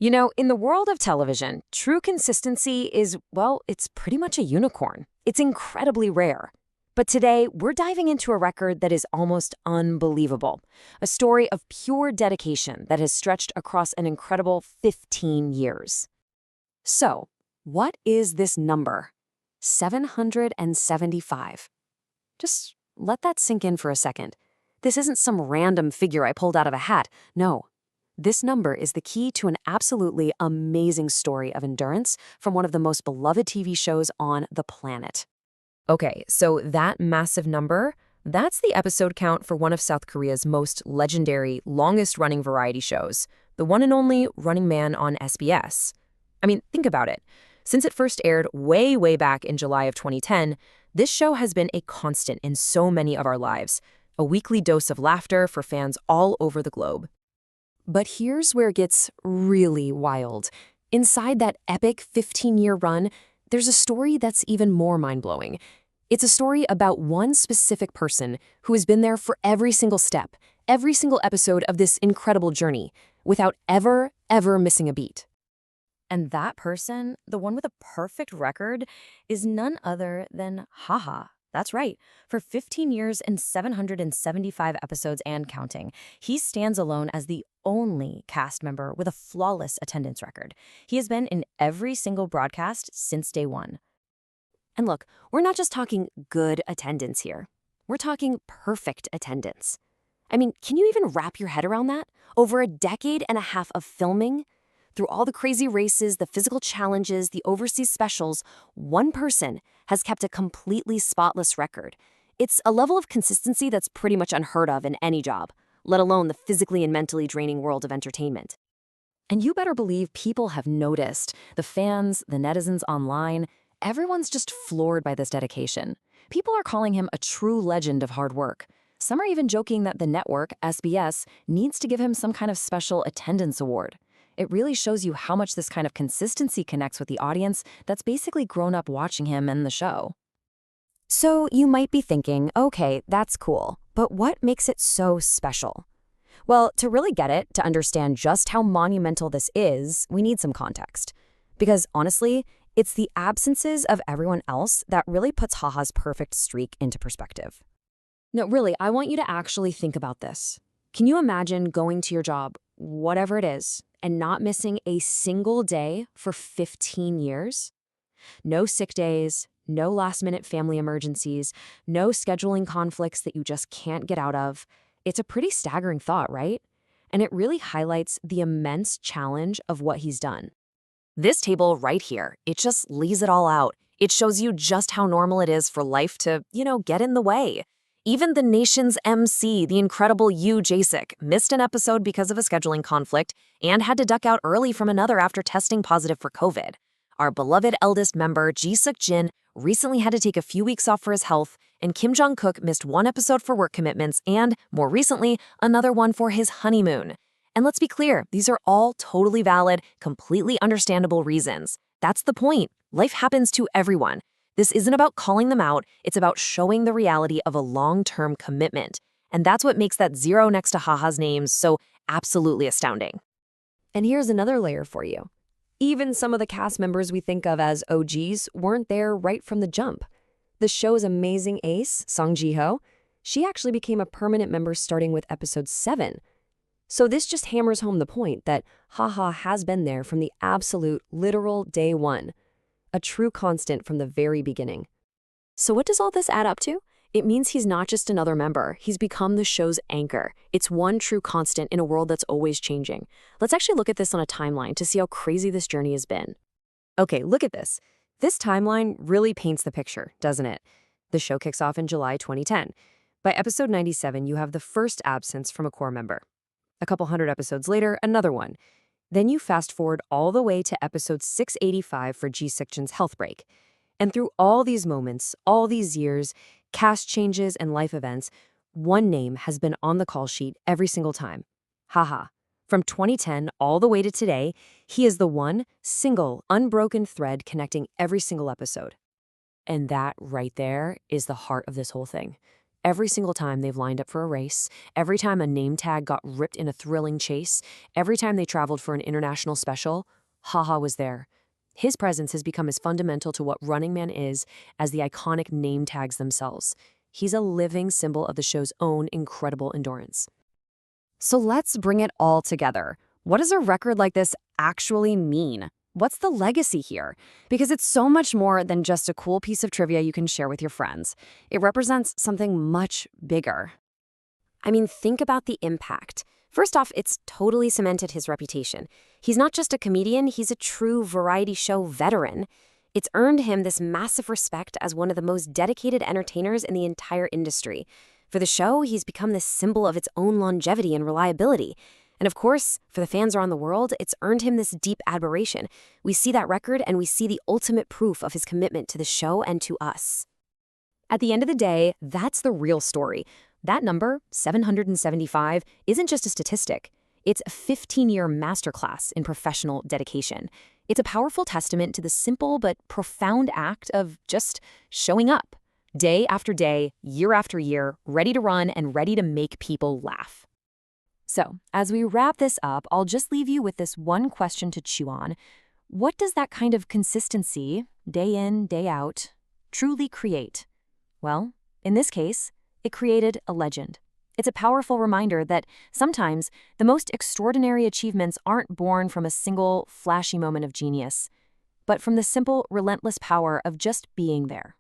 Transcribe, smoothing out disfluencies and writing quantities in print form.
You know, in the world of television, true consistency is, well, it's pretty much a unicorn. It's incredibly rare. But today, we're diving into a record that is almost unbelievable. A story of pure dedication that has stretched across an incredible 15 years. So, what is this number? 775. Just let that sink in for a second. This isn't some random figure I pulled out of a hat. No. This number is the key to an absolutely amazing story of endurance from one of the most beloved TV shows on the planet. Okay, so that massive number, that's the episode count for one of South Korea's most legendary, longest-running variety shows, the one and only Running Man on SBS. I mean, think about it. Since it first aired way, way back in July of 2010, this show has been a constant in so many of our lives, a weekly dose of laughter for fans all over the globe. But here's where it gets really wild. Inside that epic 15-year run, there's a story that's even more mind-blowing. It's a story about one specific person who has been there for every single step, every single episode of this incredible journey, without ever missing a beat. And that person, the one with a perfect record, is none other than Haha. That's right. For 15 years and 775 episodes and counting, he stands alone as the only cast member with a flawless attendance record. He has been in every single broadcast since day one. And look, we're not just talking good attendance here. We're talking perfect attendance. I mean, can you even wrap your head around that? Over a decade and a half of filming, through all the crazy races, the physical challenges, the overseas specials, one person has kept a completely spotless record. It's a level of consistency that's pretty much unheard of in any job, let alone the physically and mentally draining world of entertainment. And you better believe people have noticed. The fans, the netizens online, everyone's just floored by this dedication. People are calling him a true legend of hard work. Some are even joking that the network, SBS, needs to give him some kind of special attendance award. It really shows you how much this kind of consistency connects with the audience that's basically grown up watching him and the show. So you might be thinking, okay, that's cool, but what makes it so special? Well, to really get it, to understand just how monumental this is, we need some context. Because honestly, it's the absences of everyone else that really puts Haha's perfect streak into perspective. No, really, I want you to actually think about this. Can you imagine going to your job, whatever it is, and not missing a single day for 15 years? No sick days, no last-minute family emergencies, no scheduling conflicts that you just can't get out of. It's a pretty staggering thought, right? And it really highlights the immense challenge of what he's done. This table right here, it just lays it all out. It shows you just how normal it is for life to, get in the way. Even the nation's MC, the incredible Yoo Jae-suk, missed an episode because of a scheduling conflict and had to duck out early from another after testing positive for COVID. Our beloved eldest member, Suk-jin, recently had to take a few weeks off for his health, and Kim Jong-kook missed one episode for work commitments and, more recently, another one for his honeymoon. And let's be clear, these are all totally valid, completely understandable reasons. That's the point. Life happens to everyone. This isn't about calling them out, it's about showing the reality of a long-term commitment. And that's what makes that zero next to Haha's name so absolutely astounding. And here's another layer for you. Even some of the cast members we think of as OGs weren't there right from the jump. The show's amazing ace, Song Ji-ho, she actually became a permanent member starting with episode 7. So this just hammers home the point that Haha has been there from the absolute, literal day one. A true constant from the very beginning. So what does all this add up to? It means he's not just another member. He's become the show's anchor. It's one true constant in a world that's always changing. Let's actually look at this on a timeline to see how crazy this journey has been. Okay, look at this. This timeline really paints the picture, doesn't it? The show kicks off in July 2010. By episode 97, you have the first absence from a core member. A couple hundred episodes later, another one. Then you fast forward all the way to episode 685 for Suk-jin's health break. And through all these moments, all these years, cast changes and life events, one name has been on the call sheet every single time. Haha. From 2010 all the way to today, he is the one single, unbroken thread connecting every single episode. And that right there is the heart of this whole thing. Every single time they've lined up for a race, every time a name tag got ripped in a thrilling chase, every time they traveled for an international special, Haha was there. His presence has become as fundamental to what Running Man is as the iconic name tags themselves. He's a living symbol of the show's own incredible endurance. So let's bring it all together. What does a record like this actually mean? What's the legacy here? Because it's so much more than just a cool piece of trivia you can share with your friends. It represents something much bigger. I mean, think about the impact. First off, it's totally cemented his reputation. He's not just a comedian, he's a true variety show veteran. It's earned him this massive respect as one of the most dedicated entertainers in the entire industry. For the show, he's become this symbol of its own longevity and reliability. And of course, for the fans around the world, it's earned him this deep admiration. We see that record and we see the ultimate proof of his commitment to the show and to us. At the end of the day, that's the real story. That number, 775, isn't just a statistic. It's a 15-year masterclass in professional dedication. It's a powerful testament to the simple but profound act of just showing up, day after day, year after year, ready to run and ready to make people laugh. So, as we wrap this up, I'll just leave you with this one question to chew on. What does that kind of consistency, day in, day out, truly create? Well, in this case, it created a legend. It's a powerful reminder that sometimes the most extraordinary achievements aren't born from a single, flashy moment of genius, but from the simple, relentless power of just being there.